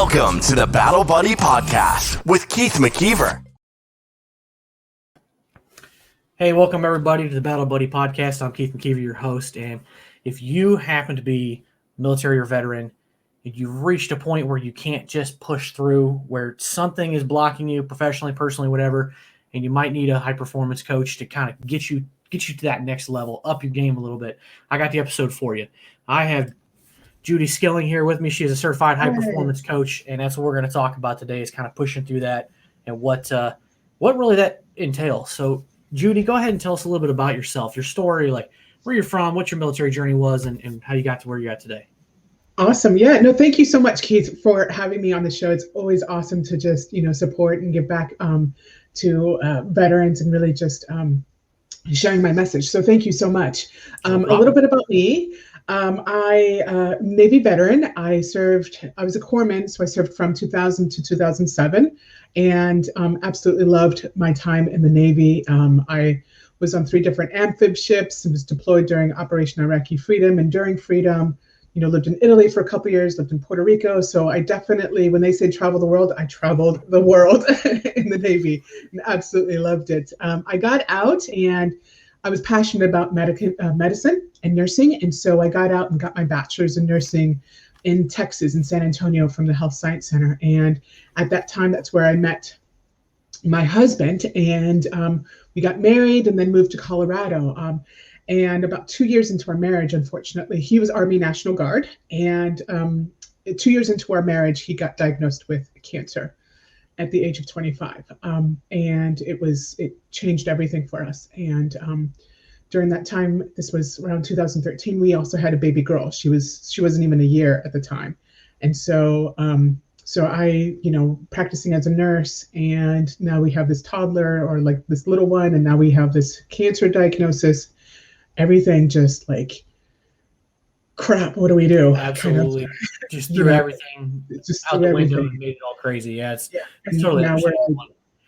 Welcome to the Battle Buddy Podcast with Keith McKeever. Hey, welcome everybody to the Battle Buddy Podcast. I'm Keith McKeever, your host, and if you happen to be military or veteran, and you've reached a point where you can't just push through, where something is blocking you professionally, personally, whatever, and you might need a high-performance coach to kind of get you to that next level, up your game a little bit, I got the episode for you. I have Judy Skilling here with me. She is a certified high-performance coach, and that's what we're going to talk about today is kind of pushing through that and what really that entails. So, Judy, go ahead and tell us a little bit about yourself, your story, like where you're from, what your military journey was, and how you got to where you're at today. Awesome. Yeah, no, thank you so much, Keith, for having me on the show. It's always awesome to just, support and give back to veterans and really just sharing my message. So thank you so much. A little bit about me. I Navy veteran. I was a corpsman, so I served from 2000 to 2007 and absolutely loved my time in the Navy. I was on 3 different amphib ships and was deployed during Operation Iraqi Freedom and during Freedom. Lived in Italy for a couple of years, lived in Puerto Rico. So I definitely, when they say travel the world, I traveled the world in the Navy and absolutely loved it. I got out and I was passionate about medicine and nursing. And so I got out and got my bachelor's in nursing in Texas, in San Antonio from the Health Science Center. And at that time, that's where I met my husband and we got married and then moved to Colorado. And about 2 years into our marriage, unfortunately, he was Army National Guard. And 2 years into our marriage, he got diagnosed with cancer at the age of 25. And it changed everything for us. And during that time, this was around 2013, we also had a baby girl. She wasn't even a year at the time. And so I, practicing as a nurse, and now we have this toddler or like this little one, and now we have this cancer diagnosis. Everything just like, crap, what do we do? Absolutely. Just threw everything out the window and made it all crazy. Yeah, it's totally understandable.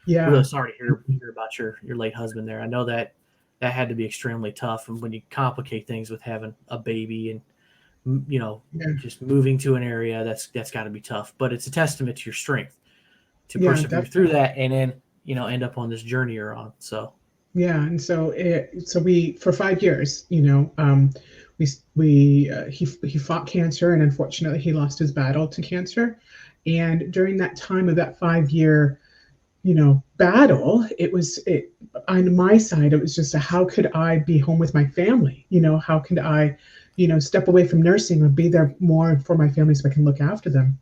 I'm really sorry to hear about your late husband there. I know that had to be extremely tough. And when you complicate things with having a baby and, just moving to an area, that's got to be tough. But it's a testament to your strength to persevere through that and then, end up on this journey you're on. So. Yeah, and so we for 5 years, he fought cancer, and unfortunately he lost his battle to cancer. And during that time of that 5-year, battle, on my side, it was just how could I be home with my family? How could I, step away from nursing or be there more for my family so I can look after them?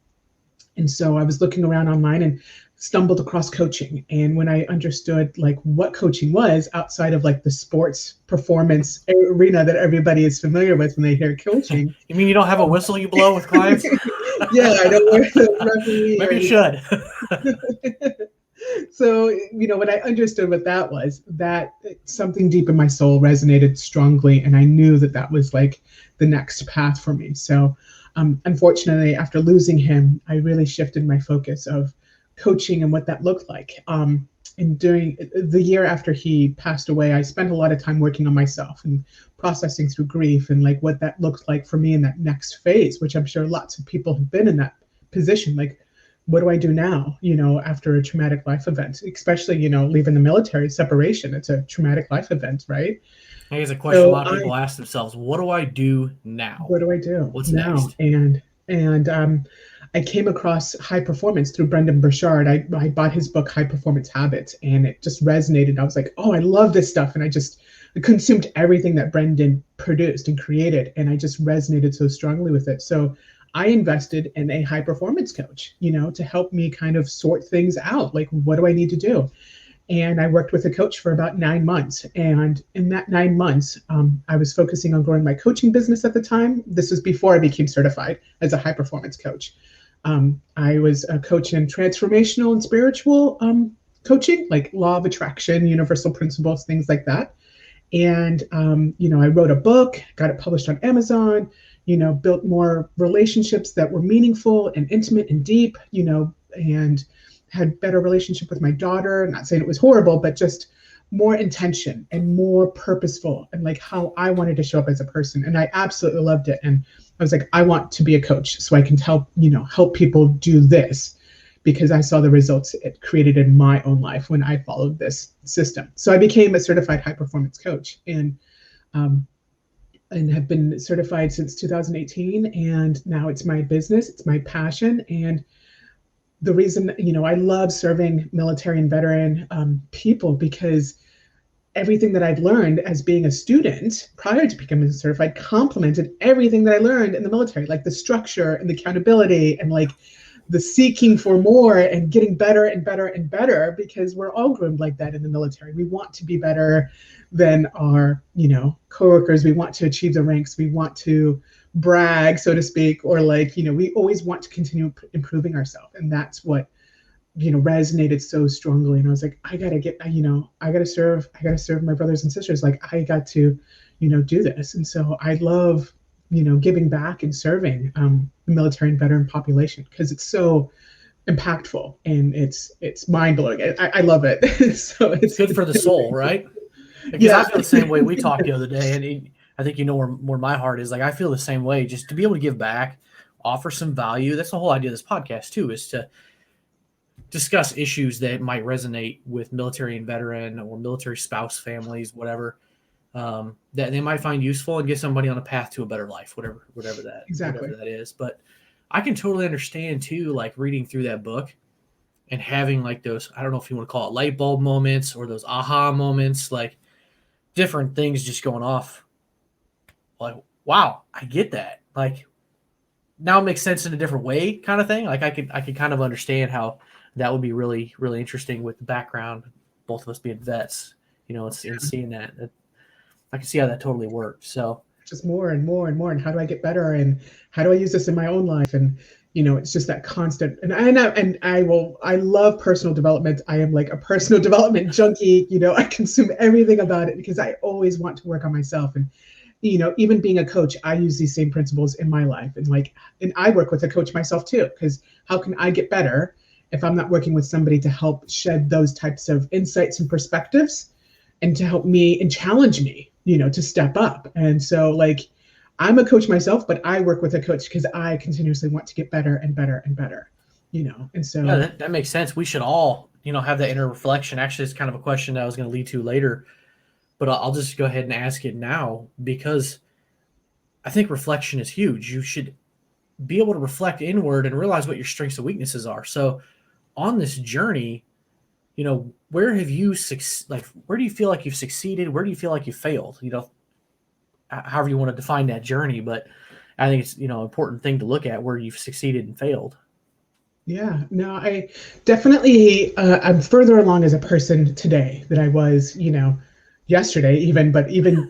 And so I was looking around online and stumbled across coaching. And when I understood like what coaching was outside of like the sports performance arena that everybody is familiar with when they hear coaching. You mean you don't have a whistle you blow with clients? Yeah, I don't wear the referee. Maybe you should. So, when I understood what that was, that something deep in my soul resonated strongly. And I knew that was like the next path for me. So unfortunately, after losing him, I really shifted my focus of coaching and what that looked like. And during the year after he passed away, I spent a lot of time working on myself and processing through grief and like what that looked like for me in that next phase, which I'm sure lots of people have been in that position. Like, what do I do now, after a traumatic life event, especially, leaving the military, separation, it's a traumatic life event, right? I think it's a question a lot of people ask themselves, what do I do now? What do I do? What's now? Next? And I came across high performance through Brendan Burchard. I bought his book, High Performance Habits, and it just resonated. I was like, oh, I love this stuff. And I consumed everything that Brendan produced and created. And I just resonated so strongly with it. So I invested in a high performance coach, to help me kind of sort things out. Like, what do I need to do? And I worked with a coach for about 9 months. And in that 9 months, I was focusing on growing my coaching business at the time. This was before I became certified as a high performance coach. I was a coach in transformational and spiritual coaching, like law of attraction, universal principles, things like that. And, I wrote a book, got it published on Amazon, built more relationships that were meaningful and intimate and deep, and had better relationship with my daughter. I'm not saying it was horrible, but just more intention and more purposeful, and like how I wanted to show up as a person. And I absolutely loved it. And I was like, I want to be a coach so I can help people do this, because I saw the results it created in my own life when I followed this system. So I became a certified high performance coach, and have been certified since 2018. And now it's my business, it's my passion. And the reason, I love serving military and veteran people, because everything that I've learned as being a student prior to becoming certified complemented everything that I learned in the military, like the structure and the accountability and like the seeking for more and getting better and better and better, because we're all groomed like that in the military. We want to be better than our, coworkers. We want to achieve the ranks. We want to brag, so to speak, or we always want to continue improving ourselves. And that's what, resonated so strongly. And I was like, I gotta serve my brothers and sisters. Like I got to, do this. And so I love, giving back and serving the military and veteran population, because it's so impactful and it's mind blowing. I love it. So it's good for the soul, right? Because I feel the same way. We talked the other day, and I think where my heart is. Like I feel the same way. Just to be able to give back, offer some value. That's the whole idea of this podcast too, is to discuss issues that might resonate with military and veteran or military spouse families, whatever. That they might find useful and get somebody on a path to a better life, whatever that is. But I can totally understand too, like reading through that book and having like those, I don't know if you want to call it light bulb moments or those aha moments, like different things just going off. Like, wow, I get that. Like now it makes sense in a different way, kind of thing. Like I could kind of understand how that would be really, really interesting with the background, both of us being vets, and seeing that. I can see how that totally worked. So just more and more and more. And how do I get better? And how do I use this in my own life? And, it's just that constant. And I love personal development. I am like a personal development junkie. I consume everything about it because I always want to work on myself. And, even being a coach, I use these same principles in my life. And I work with a coach myself too, because how can I get better if I'm not working with somebody to help shed those types of insights and perspectives and to help me and challenge me, to step up. And so I'm a coach myself, but I work with a coach because I continuously want to get better and better and better, and so. Yeah, that makes sense. We should all, have that inner reflection. Actually, it's kind of a question that I was going to lead to later, but I'll just go ahead and ask it now, because I think reflection is huge. You should be able to reflect inward and realize what your strengths and weaknesses are. So on this journey, where have you where do you feel like you've succeeded? Where do you feel like you failed? However you want to define that journey, but I think it's, an important thing to look at where you've succeeded and failed. Yeah, no, I definitely, I'm further along as a person today than I was, yesterday even, but even,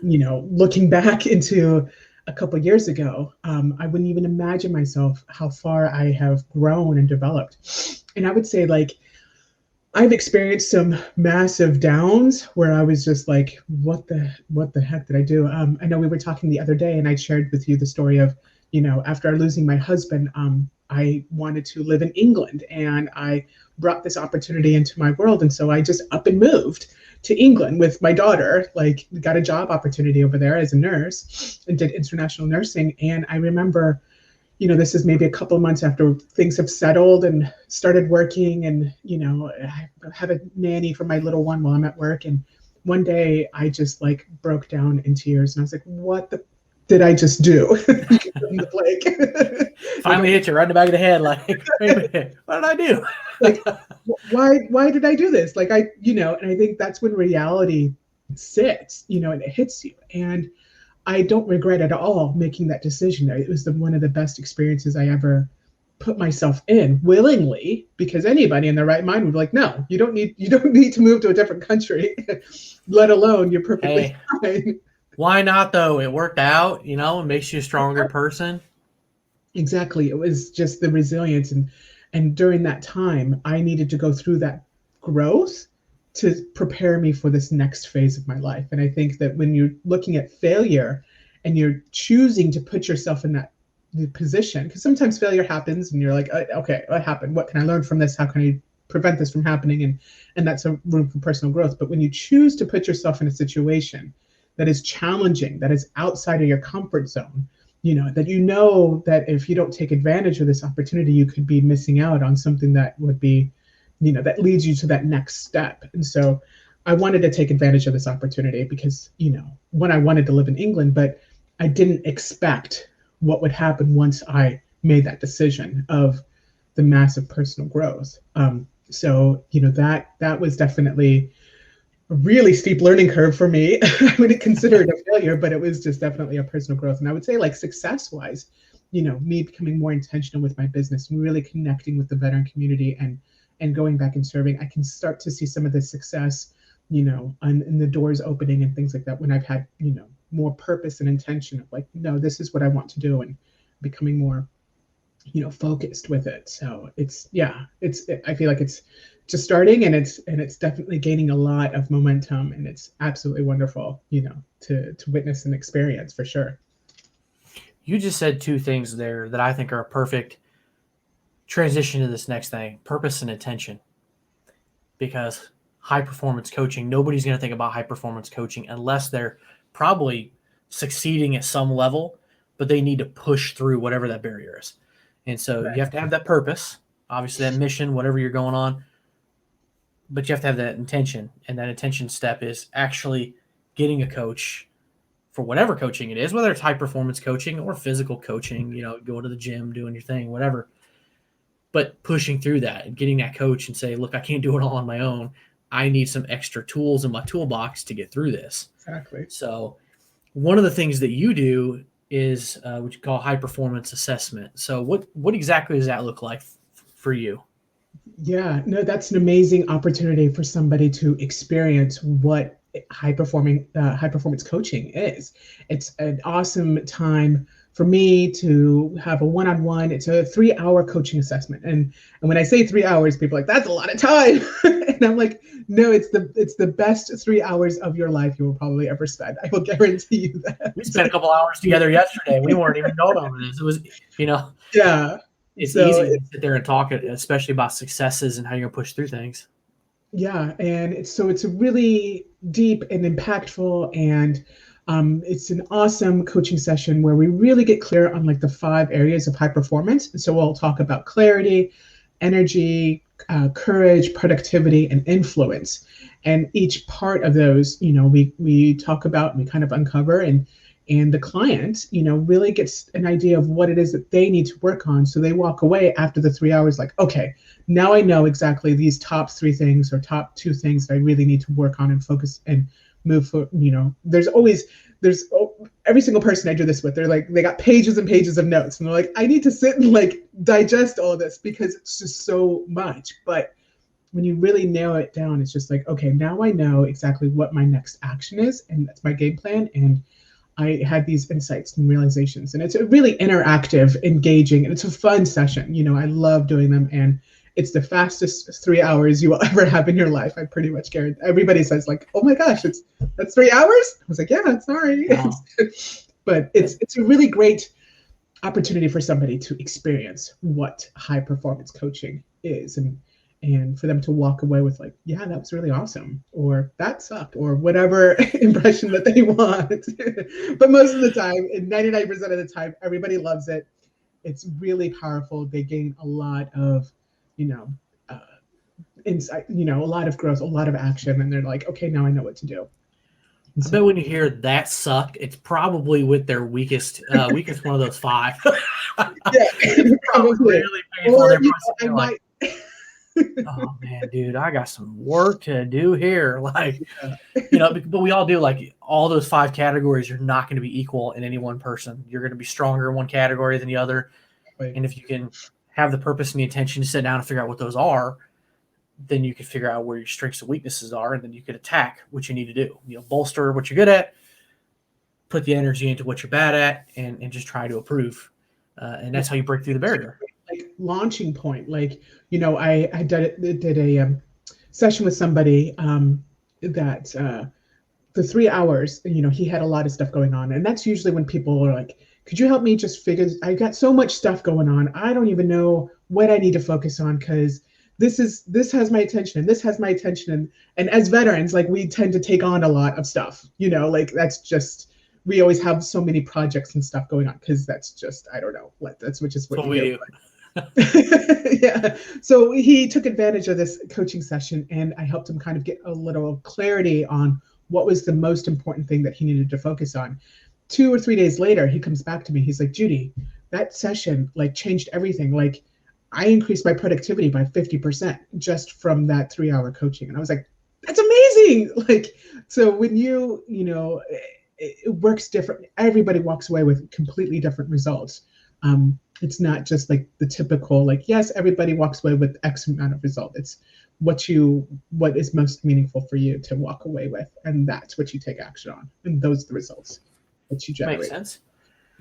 looking back into a couple of years ago, I wouldn't even imagine myself how far I have grown and developed. And I would say I've experienced some massive downs where I was just like, what the heck did I do? I know we were talking the other day and I shared with you the story of, after losing my husband, I wanted to live in England and I brought this opportunity into my world. And so I just up and moved to England with my daughter, got a job opportunity over there as a nurse and did international nursing. And I remember, this is maybe a couple of months after things have settled and started working, and, I have a nanny for my little one while I'm at work. And one day I just broke down in tears and I was like, what did I just do? Finally hit you right in the back of the head. Like, wait a minute, what did I do? Why did I do this? And I think that's when reality sits, and it hits you. And I don't regret at all making that decision. It was one of the best experiences I ever put myself in willingly, because anybody in their right mind would be like, no, you don't need to move to a different country, let alone you're perfectly fine. Why not though? It worked out, it makes you a stronger person. Exactly. It was just the resilience. And during that time, I needed to go through that growth to prepare me for this next phase of my life. And I think that when you're looking at failure and you're choosing to put yourself in that position, because sometimes failure happens and you're like, okay, what happened? What can I learn from this? How can I prevent this from happening, and that's a room for personal growth. But when you choose to put yourself in a situation that is challenging, that is outside of your comfort zone, that if you don't take advantage of this opportunity, you could be missing out on something that would be, that leads you to that next step. And so I wanted to take advantage of this opportunity because, when I wanted to live in England, but I didn't expect what would happen once I made that decision of the massive personal growth. So that was definitely a really steep learning curve for me. I wouldn't consider it a failure, but it was just definitely a personal growth. And I would say, like, success-wise, me becoming more intentional with my business and really connecting with the veteran community and going back and serving, I can start to see some of the success, in the doors opening and things like that when I've had, more purpose and intention of like, no, this is what I want to do, and becoming more, focused with it. So I feel like it's just starting, and it's definitely gaining a lot of momentum, and it's absolutely wonderful, to witness and experience for sure. You just said two things there that I think are a perfect transition to this next thing: purpose and intention. Because high performance coaching, nobody's going to think about high performance coaching unless they're probably succeeding at some level, but they need to push through whatever that barrier is. And so you have to have that purpose, obviously that mission, whatever you're going on, but you have to have that intention. And that intention step is actually getting a coach for whatever coaching it is, whether it's high performance coaching or physical coaching, going to the gym, doing your thing, whatever. But pushing through that and getting that coach and say, look, I can't do it all on my own. I need some extra tools in my toolbox to get through this. Exactly. So one of the things that you do is what you call high performance assessment. So what exactly does that look like for you? Yeah, no, that's an amazing opportunity for somebody to experience what high performance coaching is. It's an awesome time for me to have a one-on-one. It's a 3-hour coaching assessment. And when I say 3 hours, people are like, that's a lot of time. And I'm like, no, it's the best 3 hours of your life you will probably ever spend. I will guarantee you that. We spent a couple hours together yesterday. We weren't even going over this. It was, yeah. It's easy to sit there and talk, especially about successes and how you're going to push through things. Yeah. And it's a really deep and impactful, and it's an awesome coaching session where we really get clear on like the 5 areas of high performance. And so we'll talk about clarity, energy, courage, productivity, and influence. And each part of those, we talk about and we kind of uncover, and the client, really gets an idea of what it is that they need to work on. So they walk away after the 3 hours like, okay, now I know exactly these top 3 things or top 2 things that I really need to work on and focus and move for. There's every single person I do this with, they got pages and pages of notes, and they're like, I need to sit and like digest all of this because it's just so much. But when you really narrow it down, it's just like, okay, now I know exactly what my next action is, and that's my game plan. And I had these insights and realizations, and it's a really interactive, engaging, and it's a fun session. I love doing them, and it's the fastest 3 hours you will ever have in your life. I pretty much guarantee. Everybody says like, "Oh my gosh, that's 3 hours." I was like, "Yeah, sorry," wow. But it's a really great opportunity for somebody to experience what high performance coaching is, and for them to walk away with like, yeah, that was really awesome, or that sucked, or whatever impression that they want. But most of the time, and 99% of the time, everybody loves it. It's really powerful. They gain a lot of, insight, a lot of growth, a lot of action, and they're like, okay, now I know what to do. I bet when you hear that sucked, it's probably with their weakest one of those 5. Yeah, probably. Really painful. Oh man, dude, I got some work to do here. Like, but we all do. Like, all those 5 categories are not going to be equal in any one person. You're going to be stronger in one category than the other. Right. And if you can have the purpose and the intention to sit down and figure out what those are, then you can figure out where your strengths and weaknesses are, and then you can attack what you need to do. Bolster what you're good at, put the energy into what you're bad at, and just try to improve. And that's how you break through the barrier. Like launching point. Like, I did a session with somebody that the 3 hours, he had a lot of stuff going on. And that's usually when people are like, could you help me just figure, I got so much stuff going on. I don't even know what I need to focus on because this has my attention and this has my attention. And as veterans, like we tend to take on a lot of stuff, like that's just, we always have so many projects and stuff going on because that's just, I don't know, that's which is what we do. Yeah. So he took advantage of this coaching session and I helped him kind of get a little clarity on what was the most important thing that he needed to focus on. 2 or 3 days later, he comes back to me. He's like, Judy, that session like changed everything. Like I increased my productivity by 50% just from that 3-hour coaching. And I was like, that's amazing. Like, so when it works different. Everybody walks away with completely different results. It's not just like the typical, like, yes, everybody walks away with X amount of result. It's what is most meaningful for you to walk away with. And that's what you take action on. And those are the results that you generate. Makes sense.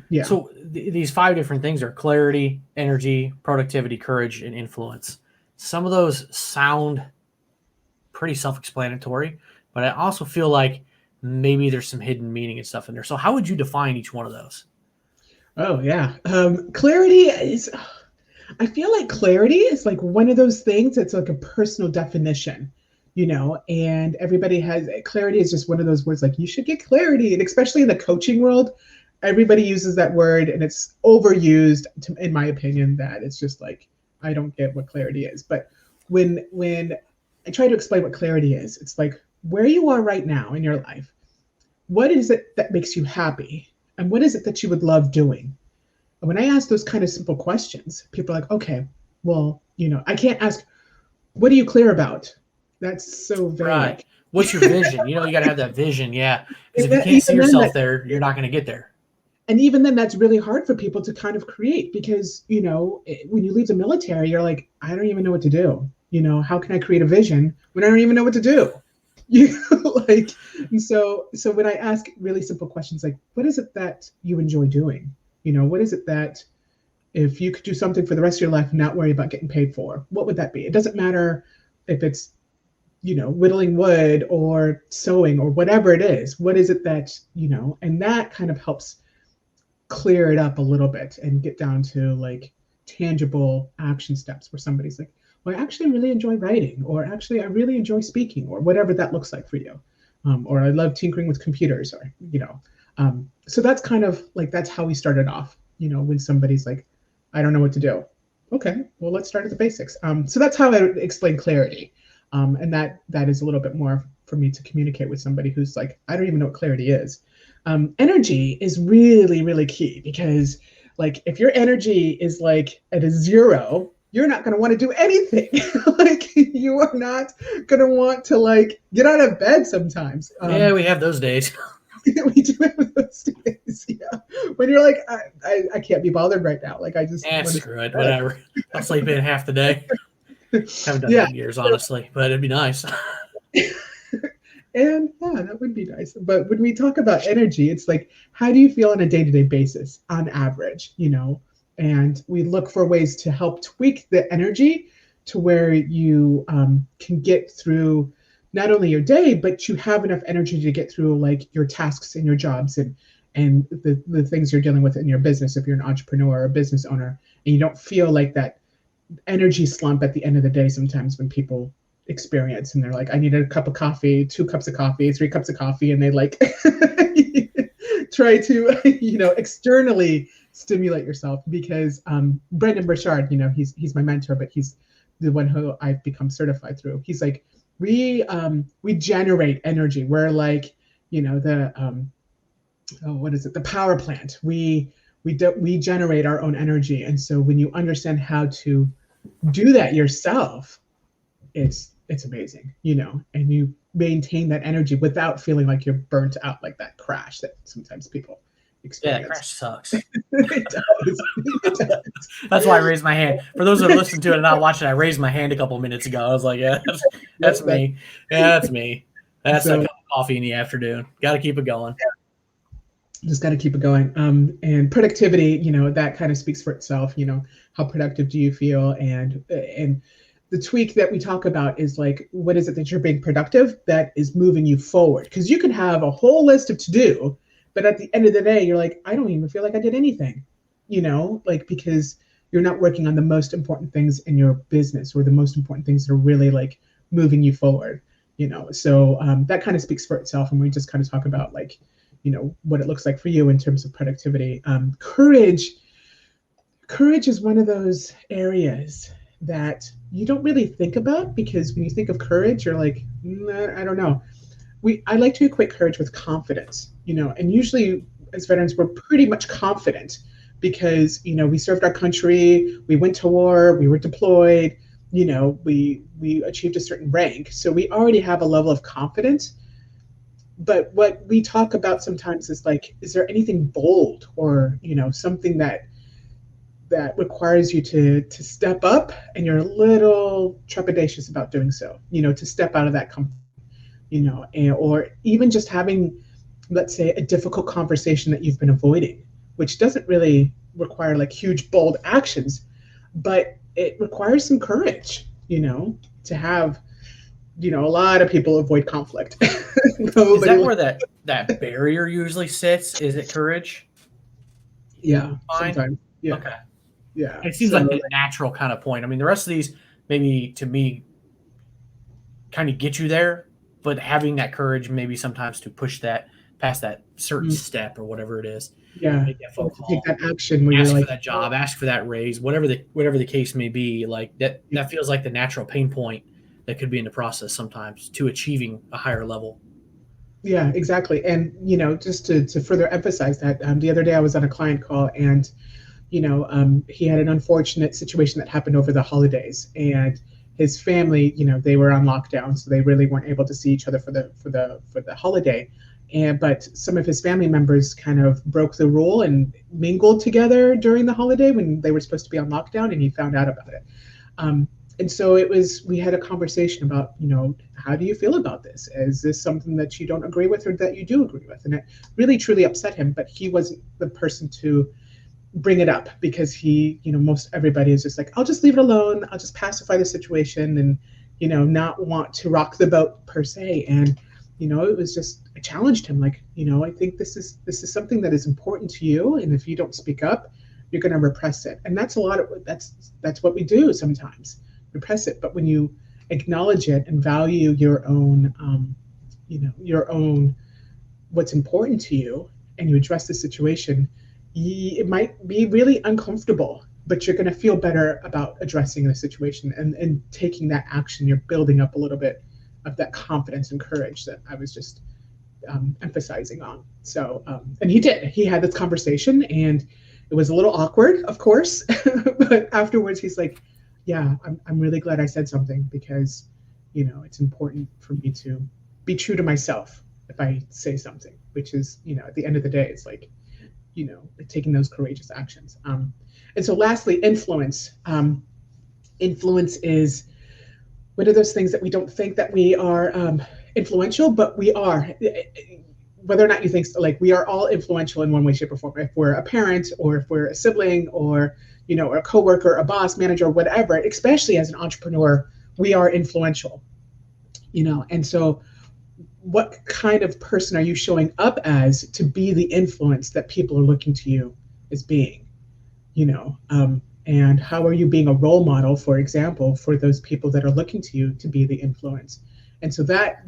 Yeah. So these 5 different things are clarity, energy, productivity, courage, and influence. Some of those sound pretty self-explanatory, but I also feel like maybe there's some hidden meaning and stuff in there. So how would you define each one of those? Oh, yeah. Clarity is, I feel like clarity is like one of those things that's like a personal definition, and everybody has, clarity is just one of those words like you should get clarity. And especially in the coaching world, everybody uses that word and it's overused in my opinion, that it's just like, I don't get what clarity is. But when I try to explain what clarity is, it's like where you are right now in your life, what is it that makes you happy? And what is it that you would love doing? And when I ask those kind of simple questions, people are like, okay, well, I can't ask, what are you clear about? That's so vague. Right. What's your vision? You got to have that vision. Yeah. Because if you can't see yourself there, you're not going to get there. And even then, that's really hard for people to kind of create because, when you leave the military, you're like, I don't even know what to do. How can I create a vision when I don't even know what to do? And so when I ask really simple questions like, what is it that you enjoy doing? What is it that if you could do something for the rest of your life and not worry about getting paid for, what would that be? It doesn't matter if it's, whittling wood or sewing or whatever it is. What is it that, and that kind of helps clear it up a little bit and get down to like tangible action steps where somebody's like, well, I actually really enjoy writing, or actually I really enjoy speaking, or whatever that looks like for you. Or I love tinkering with computers, or, so that's kind of like, that's how we started off, when somebody's like, I don't know what to do. Okay, well, let's start at the basics. So that's how I would explain clarity. And that is a little bit more for me to communicate with somebody who's like, I don't even know what clarity is. Energy is really, really key because like, if your energy is like at a 0, you're not going to want to do anything. Like you are not going to want to like get out of bed sometimes. Yeah, we have those days. We do have those days. Yeah. When you're like, I can't be bothered right now. Like I just screw it, whatever. I'll sleep in half the day. Haven't done that in years, honestly, but it'd be nice. And yeah, that would be nice. But when we talk about energy, it's like, how do you feel on a day-to-day basis on average, And we look for ways to help tweak the energy to where you can get through not only your day, but you have enough energy to get through like your tasks and your jobs and the things you're dealing with in your business if you're an entrepreneur or a business owner. And you don't feel like that energy slump at the end of the day sometimes when people experience and they're like, I need a cup of coffee, 2 cups of coffee, 3 cups of coffee, and they like try to externally stimulate yourself because Brendan Burchard, he's my mentor, but he's the one who I've become certified through. He's like, we generate energy. We're like, the what is it? The power plant. We generate our own energy. And so when you understand how to do that yourself, it's amazing, and you maintain that energy without feeling like you're burnt out like that crash that sometimes people experience. Yeah, crash sucks. It does. That's why I raised my hand. For those that listen to it and not watching, I raised my hand a couple minutes ago. I was like, yeah, that's me. Yeah, that's me. That's a cup of coffee in the afternoon. Got to keep it going. Just got to keep it going. And productivity, that kind of speaks for itself. How productive do you feel? And the tweak that we talk about is like, what is it that you're being productive that is moving you forward? Because you can have a whole list of to do, but at the end of the day, you're like, I don't even feel like I did anything, because you're not working on the most important things in your business or the most important things that are really like moving you forward. So that kind of speaks for itself. And we just kind of talk about like, what it looks like for you in terms of productivity. Courage is one of those areas that you don't really think about, because when you think of courage, you're like, I don't know. I like to equate courage with confidence, and usually as veterans, we're pretty much confident because, we served our country, we went to war, we were deployed, we achieved a certain rank. So we already have a level of confidence. But what we talk about sometimes is like, is there anything bold or, something that requires you to step up and you're a little trepidatious about doing so, to step out of that comfort, or even just having, let's say, a difficult conversation that you've been avoiding, which doesn't really require like huge, bold actions, but it requires some courage, to have, a lot of people avoid conflict. Is that where that barrier usually sits? Is it courage? Yeah, Fine. sometimes. Yeah. Okay. Yeah. It seems like a natural kind of point. I mean, the rest of these maybe to me kind of get you there, but having that courage maybe sometimes to push that past that certain step or whatever it is. Yeah. Make that phone call, take that action where ask you're like, for that job, ask for that raise, whatever the case may be. Like that feels like the natural pain point that could be in the process sometimes to achieving a higher level. Yeah, exactly. And, just to further emphasize that, the other day I was on a client call and, he had an unfortunate situation that happened over the holidays, and his family, they were on lockdown, so they really weren't able to see each other for the holiday. But some of his family members kind of broke the rule and mingled together during the holiday when they were supposed to be on lockdown, and he found out about it. And so we had a conversation about, how do you feel about this? Is this something that you don't agree with or that you do agree with? And it really, truly upset him, but he wasn't the person to bring it up because he, most everybody is just like, I'll just leave it alone. I'll just pacify the situation and, not want to rock the boat per se. And, it was just, I challenged him like, I think this is something that is important to you. And if you don't speak up, you're going to repress it. And that's that's what we do sometimes, repress it. But when you acknowledge it and value your own, what's important to you, and you address the situation, it might be really uncomfortable, but you're going to feel better about addressing the situation and taking that action. You're building up a little bit of that confidence and courage that I was just emphasizing on. So, and he had this conversation, and it was a little awkward, of course, but afterwards he's like, yeah, I'm really glad I said something because, it's important for me to be true to myself if I say something, which is, at the end of the day, it's like, taking those courageous actions. And so lastly, influence. Influence is one of those things that we don't think that we are influential, but we are. Whether or not you think so, like we are all influential in one way, shape, or form. If we're a parent or if we're a sibling or, a coworker, a boss, manager, whatever, especially as an entrepreneur, we are influential, and so what kind of person are you showing up as to be the influence that people are looking to you as being, and how are you being a role model, for example, for those people that are looking to you to be the influence? And so that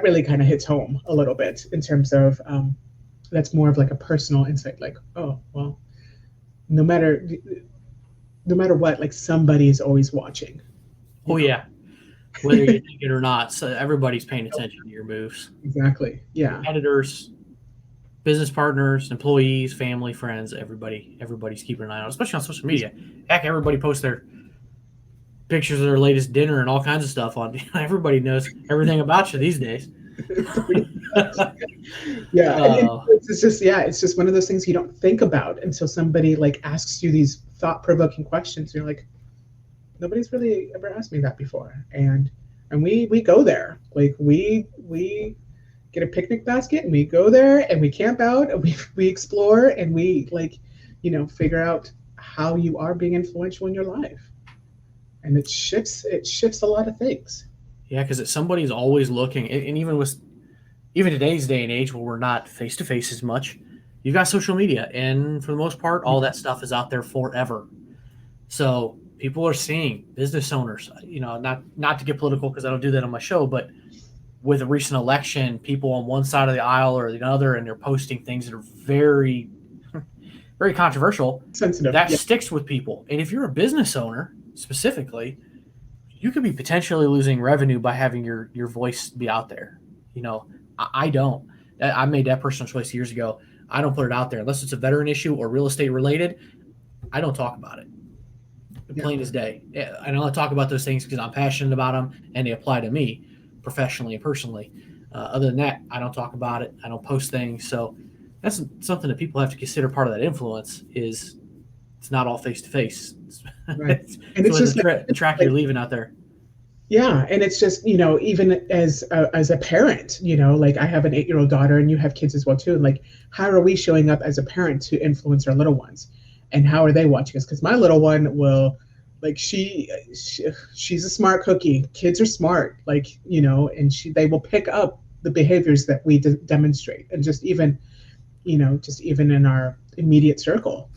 really kind of hits home a little bit in terms of that's more of like a personal insight, like, oh, well, no matter what, like somebody is always watching. Oh yeah. Whether you think it or not, so everybody's paying attention to your moves. Exactly. Yeah. Competitors, business partners, employees, family, friends, everybody's keeping an eye on it, especially on social media. Heck, everybody posts their pictures of their latest dinner and all kinds of stuff on. Everybody knows everything about you these days. Yeah. It's just one of those things you don't think about until somebody like asks you these thought-provoking questions. You're like, nobody's really ever asked me that before. And we go there. Like we get a picnic basket and we go there and we camp out and we explore and we figure out how you are being influential in your life. And it shifts a lot of things. Yeah, because somebody's always looking, and even today's day and age where we're not face to face as much, you've got social media, and for the most part, all that stuff is out there forever. So people are seeing business owners, not to get political because I don't do that on my show, but with a recent election, people on one side of the aisle or the other, and they're posting things that are very, very controversial. Sensitive. That Yeah. sticks with people. And if you're a business owner specifically, you could be potentially losing revenue by having your voice be out there. I don't. I made that personal choice years ago. I don't put it out there unless it's a veteran issue or real estate related. I don't talk about it. Plain as day. I only talk about those things because I'm passionate about them and they apply to me professionally and personally. Other than that, I don't talk about it. I don't post things. So that's something that people have to consider. Part of that influence is it's not all face to face. Right. And it's just the track you're leaving out there. Yeah, and it's just, even as a parent, like I have an 8-year-old daughter, and you have kids as well too. And like, how are we showing up as a parent to influence our little ones, and how are they watching us? Because my little one will, like, she's a smart cookie. Kids are smart, like, and they will pick up the behaviors that we demonstrate, and just even in our immediate circle,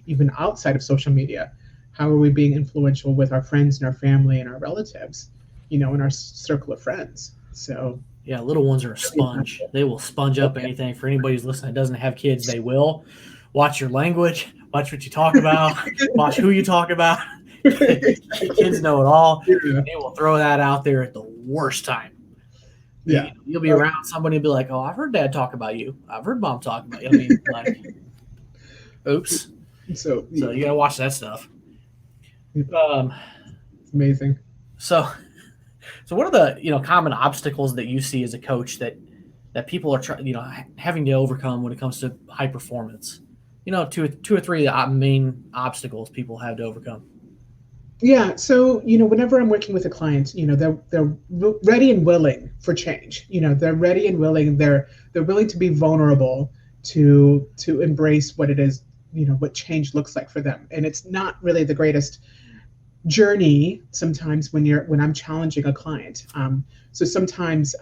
even outside of social media. How are we being influential with our friends and our family and our relatives, in our circle of friends? So yeah, little ones are a sponge. They will sponge up anything. For anybody who's listening that doesn't have kids, they will. Watch your language. Watch what you talk about. Watch who you talk about. Kids know it all. Yeah. They will throw that out there at the worst time. Yeah. You'll be around somebody and be like, "Oh, I've heard Dad talk about you. I've heard Mom talk about you." I mean, like, oops. So you gotta watch that stuff. It's amazing. So what are the common obstacles that you see as a coach that people are having to overcome when it comes to high performance? Two or three of the main obstacles people have to overcome. Yeah. So whenever I'm working with a client, they're ready and willing for change. They're ready and willing. They're willing to be vulnerable to embrace what it is. What change looks like for them, and it's not really the greatest journey sometimes when I'm challenging a client. So sometimes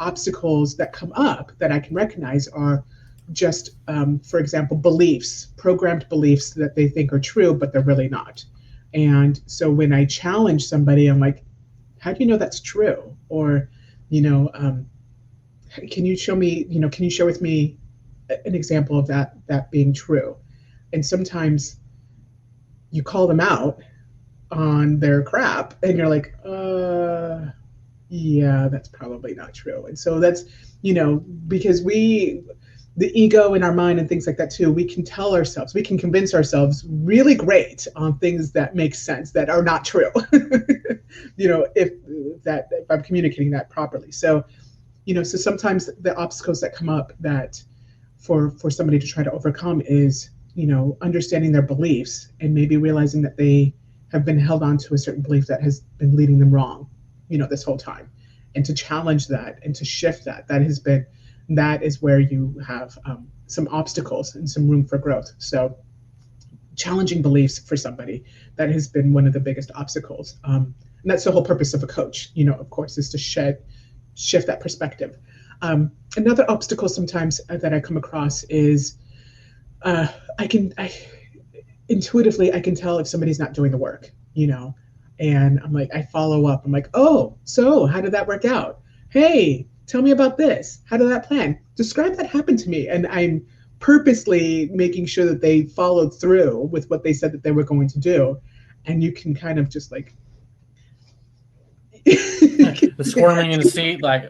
obstacles that come up that I can recognize are just, for example, programmed beliefs that they think are true, but they're really not. And so when I challenge somebody, I'm like, how do you know that's true? Or, can you show me, can you share with me an example of that being true? And sometimes you call them out on their crap and you're like, yeah, that's probably not true. And so that's, because the ego in our mind and things like that too, we can convince ourselves really great on things that make sense, that are not true, if I'm communicating that properly. So, so sometimes the obstacles that come up that for somebody to try to overcome is, understanding their beliefs and maybe realizing that they have been held on to a certain belief that has been leading them wrong, this whole time, and to challenge that and to shift that is where you have some obstacles and some room for growth. So challenging beliefs for somebody, that has been one of the biggest obstacles. And that's the whole purpose of a coach, of course, is to shift that perspective. Another obstacle sometimes that I come across is intuitively I can tell if somebody's not doing the work, and I'm like, I follow up. I'm like, oh, so how did that work out? Hey, tell me about this. How did that plan? Describe that happened to me. And I'm purposely making sure that they followed through with what they said that they were going to do. And you can kind of just like the squirming in the seat, like,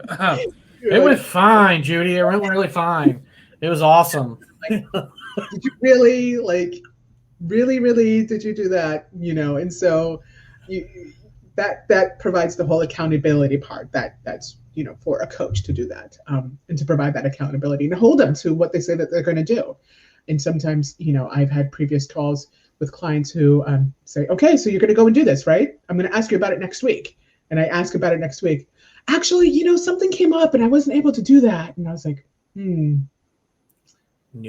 it went fine, Judy. It went really fine. It was awesome. Did you really really did you do that? And so that provides the whole accountability part that's for a coach to do that, and to provide that accountability and hold them to what they say that they're going to do. And sometimes I've had previous calls with clients who say, okay, so you're going to go and do this, right? I'm going to ask you about it next week. And I ask about it next week. Actually, something came up and I wasn't able to do that. And I was like,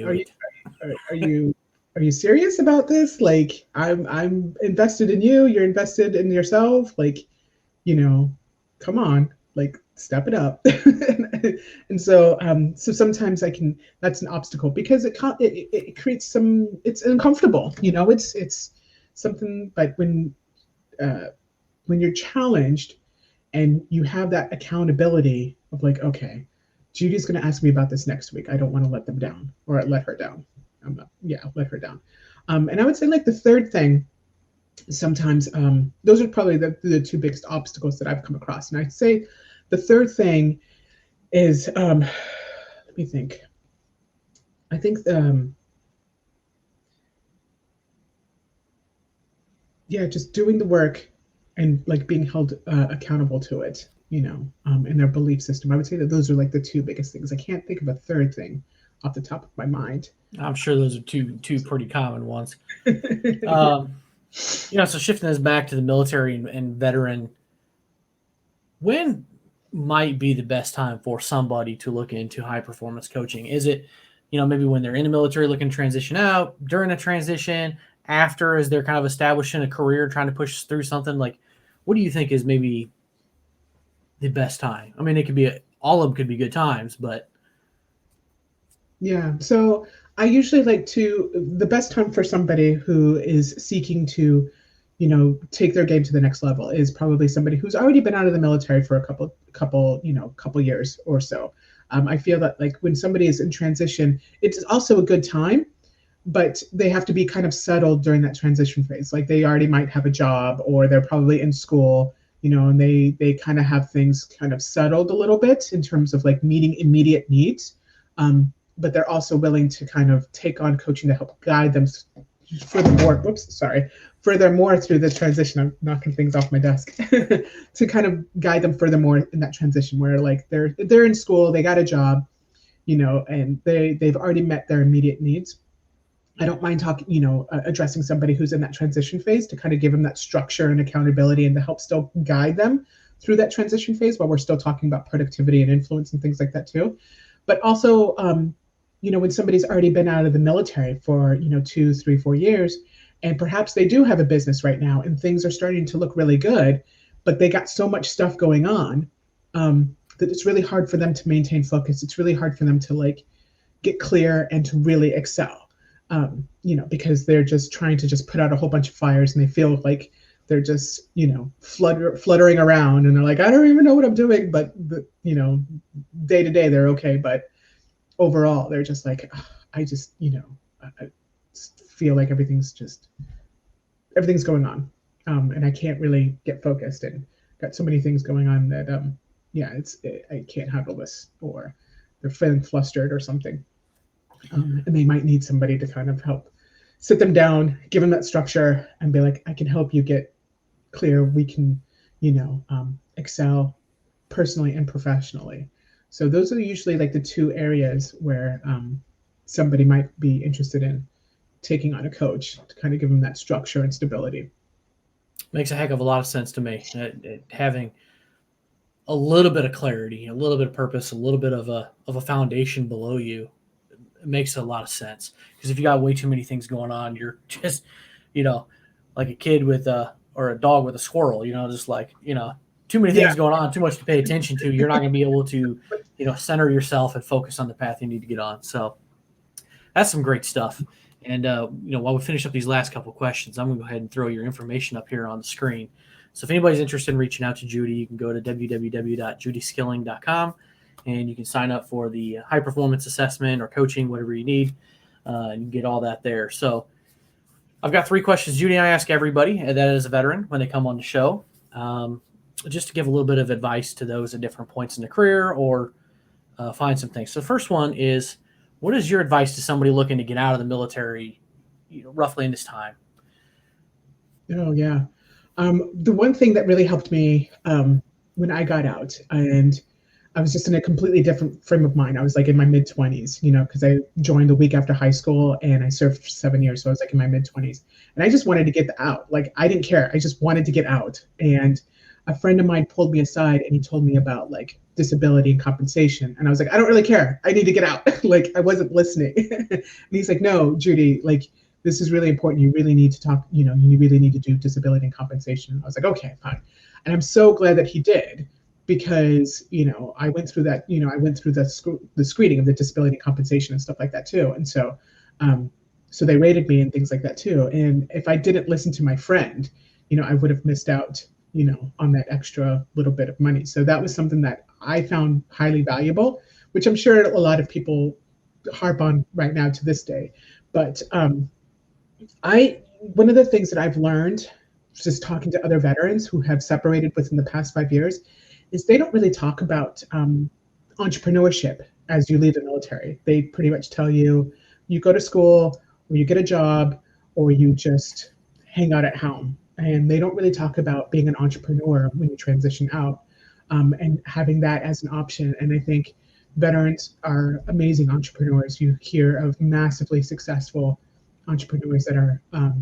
Are you serious about this? Like, I'm invested in you. You're invested in yourself. Like, come on. Like, step it up. And so sometimes that's an obstacle because it creates it's uncomfortable, it's something. But when you're challenged and you have that accountability of like, okay, Judy's going to ask me about this next week. I don't want to let them down or let her down. Let her down. And I would say like the third thing, sometimes those are probably the two biggest obstacles that I've come across. And I'd say the third thing is, let me think. I think, just doing the work and like being held accountable to it, in their belief system. I would say that those are like the two biggest things. I can't think of a third thing off the top of my mind. I'm sure those are two pretty common ones. So shifting this back to the military and veteran, when might be the best time for somebody to look into high performance coaching? Is it, maybe when they're in the military looking to transition out, during a transition, after, as they're kind of establishing a career, trying to push through something? Like, what do you think is maybe the best time? I mean, it could be all of them could be good times, but. Yeah. So I usually the best time for somebody who is seeking to, take their game to the next level is probably somebody who's already been out of the military for a couple years or so. I feel that like when somebody is in transition, it's also a good time, but they have to be kind of settled during that transition phase. Like they already might have a job or they're probably in school, and they kind of have things kind of settled a little bit in terms of like meeting immediate needs. But they're also willing to kind of take on coaching to help guide them furthermore through this transition. I'm knocking things off my desk to kind of guide them furthermore in that transition where like they're in school, they got a job, and they've already met their immediate needs. I don't mind addressing somebody who's in that transition phase to kind of give them that structure and accountability and to help still guide them through that transition phase while we're still talking about productivity and influence and things like that too. But also, when somebody's already been out of the military for, 2, 3, 4 years, and perhaps they do have a business right now and things are starting to look really good, but they got so much stuff going on that it's really hard for them to maintain focus. It's really hard for them to like get clear and to really excel, because they're just trying to just put out a whole bunch of fires and they feel like they're just, fluttering around and they're like, I don't even know what I'm doing, but day to day they're okay. But overall, they're just like, I just, I feel like everything's going on. And I can't really get focused and got so many things going on that, I can't handle this, or they're feeling flustered or something. And they might need somebody to kind of help sit them down, give them that structure and be like, I can help you get clear. We can, excel personally and professionally. So those are usually like the two areas where somebody might be interested in taking on a coach to kind of give them that structure and stability. Makes a heck of a lot of sense to me. Having a little bit of clarity, a little bit of purpose, a little bit of a foundation below you, it makes a lot of sense. Because if you got way too many things going on, you're just, like a kid with or a dog with a squirrel, just like, too many things going on, too much to pay attention to. You're not going to be able to, center yourself and focus on the path you need to get on. So that's some great stuff. And, while we finish up these last couple of questions, I'm going to go ahead and throw your information up here on the screen. So if anybody's interested in reaching out to Judy, you can go to www.judyskilling.com and you can sign up for the high performance assessment or coaching, whatever you need, and you get all that there. So I've got 3 questions, Judy, I ask everybody that is a veteran when they come on the show, just to give a little bit of advice to those at different points in the career or find some things. So the first one is, what is your advice to somebody looking to get out of the military, roughly in this time? Oh, yeah. The one thing that really helped me when I got out, and I was just in a completely different frame of mind. I was like in my mid-20s, because I joined the week after high school and I served for 7 years. So I was like in my mid-20s and I just wanted to get out. Like, I didn't care. I just wanted to get out. And a friend of mine pulled me aside and he told me about like disability and compensation. And I was like, I don't really care. I need to get out. Like, I wasn't listening. And he's like, no, Judy, like, this is really important. You really need to talk, you really need to do disability and compensation. I was like, okay, fine. And I'm so glad that he did, because, I went through that, I went through the screening of the disability compensation and stuff like that too. And so, so they rated me and things like that too. And if I didn't listen to my friend, I would have missed out, on that extra little bit of money. So that was something that I found highly valuable, which I'm sure a lot of people harp on right now to this day. But one of the things that I've learned just talking to other veterans who have separated within the past 5 years is they don't really talk about entrepreneurship as you leave the military. They pretty much tell you, you go to school, or you get a job, or you just hang out at home. And they don't really talk about being an entrepreneur when you transition out, and having that as an option. And I think veterans are amazing entrepreneurs. You hear of massively successful entrepreneurs that are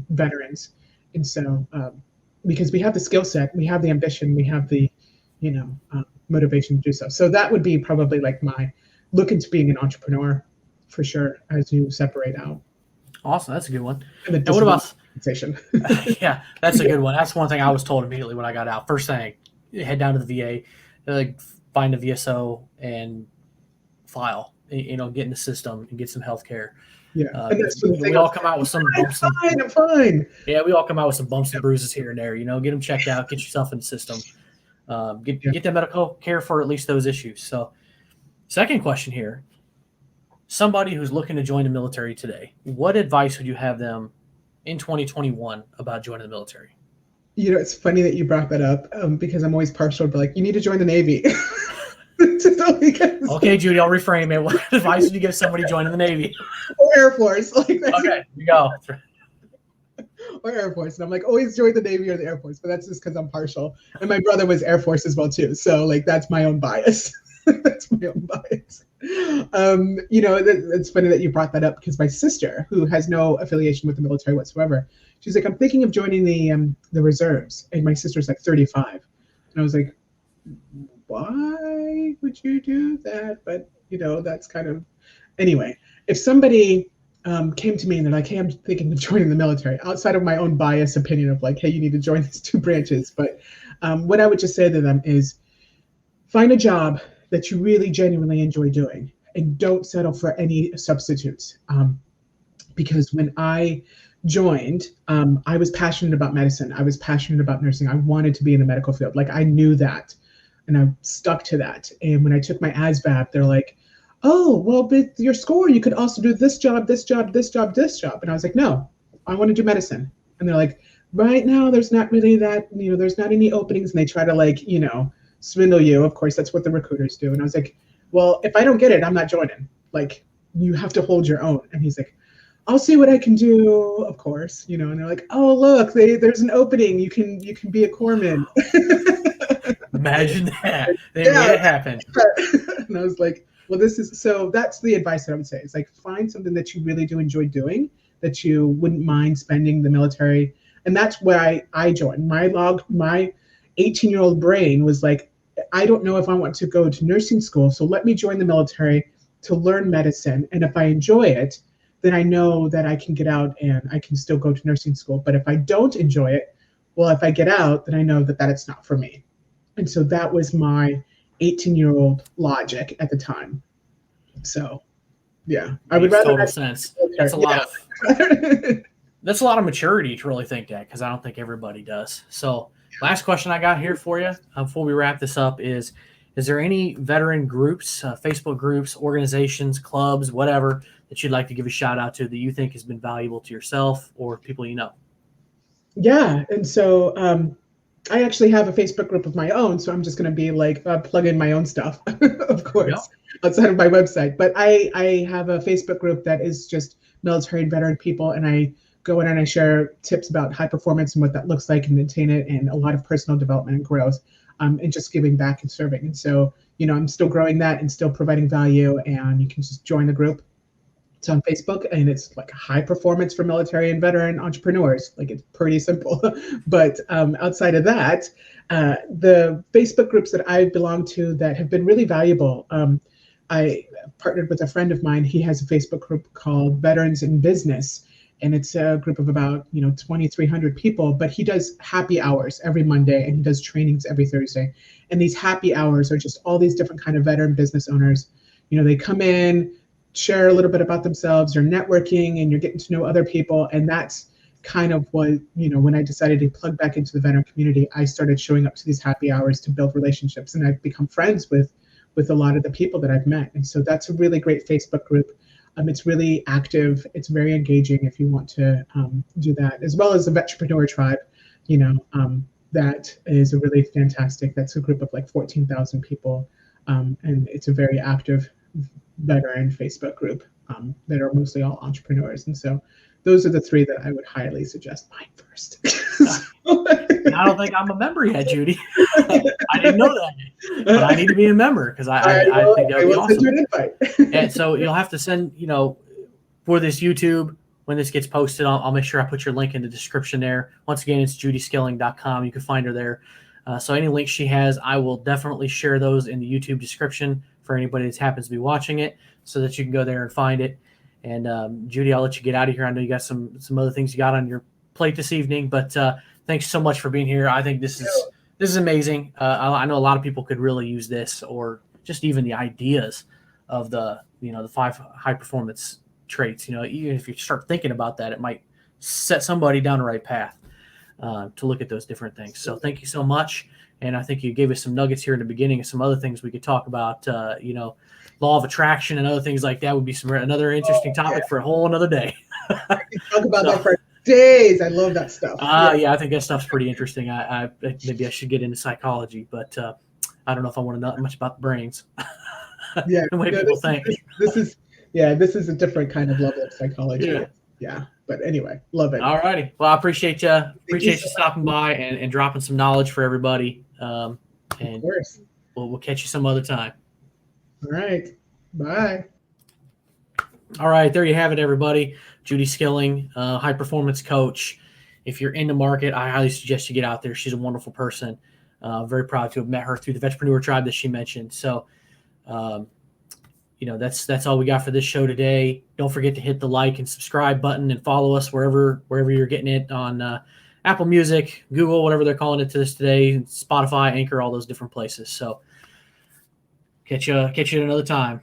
veterans. And so, because we have the skill set, we have the ambition, we have the, motivation to do so. So that would be probably like my look into being an entrepreneur for sure as you separate out. Awesome. That's a good one. And what about compensation? Yeah, that's a good one. That's one thing I was told immediately when I got out. First thing, head down to the VA, find a VSO and file, get in the system and get some health care. Yeah, and that's we all come out with some bumps. I'm fine. Yeah, we all come out with some bumps and bruises here and there. Get them checked out, get yourself in the system, get the medical care for at least those issues. So, second question here: somebody who's looking to join the military today, what advice would you have them in 2021 about joining the military? It's funny that you brought that up because I'm always partial to you need to join the Navy. Okay, Judy, I'll reframe it. What advice would you give somebody joining the Navy? Or Air Force. Okay, you go. Or Air Force. And I'm always join the Navy or the Air Force, but that's just because I'm partial. And my brother was Air Force as well too. So that's my own bias. That's my own bias. It's funny that you brought that up because my sister, who has no affiliation with the military whatsoever, she's like, I'm thinking of joining the reserves. And my sister's 35. And I was like, why would you do that? But that's kind of, anyway, if somebody came to me and they're like, hey, I'm thinking of joining the military, outside of my own biased opinion of hey, you need to join these two branches. But what I would just say to them is find a job that you really genuinely enjoy doing and don't settle for any substitutes. Because when I joined, I was passionate about medicine. I was passionate about nursing. I wanted to be in the medical field. I knew that. And I stuck to that. And when I took my ASVAB, they're like, oh, well, with your score, you could also do this job, this job, this job, this job. And I was like, no, I want to do medicine. And they're like, right now, there's not really that, there's not any openings. And they try to swindle you. Of course, that's what the recruiters do. And I was like, well, if I don't get it, I'm not joining. You have to hold your own. And he's like, I'll see what I can do, of course, and they're like, oh, look, there's an opening. You can be a corpsman. Imagine that. They made it happen. And I was like, well, that's the advice that I would say. It's find something that you really do enjoy doing, that you wouldn't mind spending the military. And that's why I joined. My 18-year-old brain was like, I don't know if I want to go to nursing school, so let me join the military to learn medicine. And if I enjoy it, then I know that I can get out and I can still go to nursing school. But if I don't enjoy it, well, if I get out, then I know that it's not for me. And so that was my 18-year-old logic at the time. So, yeah, I would rather. Total sense. That's a lot of. That's a lot of maturity to really think that, because I don't think everybody does. So, last question I got here for you before we wrap this up is there any veteran groups, Facebook groups, organizations, clubs, whatever, that you'd like to give a shout out to that you think has been valuable to yourself or people you know? Yeah, and so I actually have a Facebook group of my own, so I'm just going to be plug in my own stuff, of course, outside of my website. But I have a Facebook group that is just military and veteran people, and I go in and I share tips about high performance and what that looks like and maintain it, and a lot of personal development and growth, and just giving back and serving. And so, I'm still growing that and still providing value, and you can just join the group. It's on Facebook, and it's high performance for military and veteran entrepreneurs. It's pretty simple. But outside of that, the Facebook groups that I belong to that have been really valuable, I partnered with a friend of mine. He has a Facebook group called Veterans in Business. and it's a group of about 2,300 people. But he does happy hours every Monday, and he does trainings every Thursday. And these happy hours are just all these different kind of veteran business owners. They come in, share a little bit about themselves, you're networking, and you're getting to know other people. And that's kind of what, when I decided to plug back into the veteran community, I started showing up to these happy hours to build relationships, and I've become friends with a lot of the people that I've met. And so that's a really great Facebook group. It's really active. It's very engaging if you want to do that, as well as the Vetrepreneur Tribe. That is a really fantastic. That's a group of like 14,000 people, and it's a very active veteran Facebook group that are mostly all entrepreneurs. And so those are the three that I would highly suggest. Mine first. I don't think I'm a member yet, Judy. I didn't know that, but I need to be a member because I think that would be awesome. Send you an invite. And so you'll have to send, for this YouTube, when this gets posted, I'll make sure I put your link in the description there. Once again, it's judyskilling.com. You can find her there. So any links she has, I will definitely share those in the YouTube description for anybody that happens to be watching it, so that you can go there and find it. And Judy, I'll let you get out of here. I know you got some other things you got on your plate this evening, but thanks so much for being here. I think this is amazing. I know a lot of people could really use this, or just even the ideas of the 5 high performance traits. Even if you start thinking about that, it might set somebody down the right path to look at those different things. So thank you so much. And I think you gave us some nuggets here in the beginning of some other things we could talk about. Law of attraction and other things like that would be another interesting topic for a whole another day. I can talk about that for days. I love that stuff. Yeah, I think that stuff's pretty interesting. I maybe I should get into psychology, but I don't know if I want to know much about the brains. Yeah, the way people think. This is a different kind of level of psychology. Yeah. But anyway, love it. All righty. Well, I appreciate you. Appreciate you stopping by and dropping some knowledge for everybody. And of course. We'll catch you some other time. All right. Bye. All right. There you have it, everybody. Judy Skilling, high performance coach. If you're in the market, I highly suggest you get out there. She's a wonderful person. Very proud to have met her through the Vetrepreneur Tribe that she mentioned. So, that's all we got for this show today. Don't forget to hit the like and subscribe button and follow us wherever you're getting it on Apple Music, Google, whatever they're calling it to this today, Spotify, Anchor, all those different places. So catch you at another time.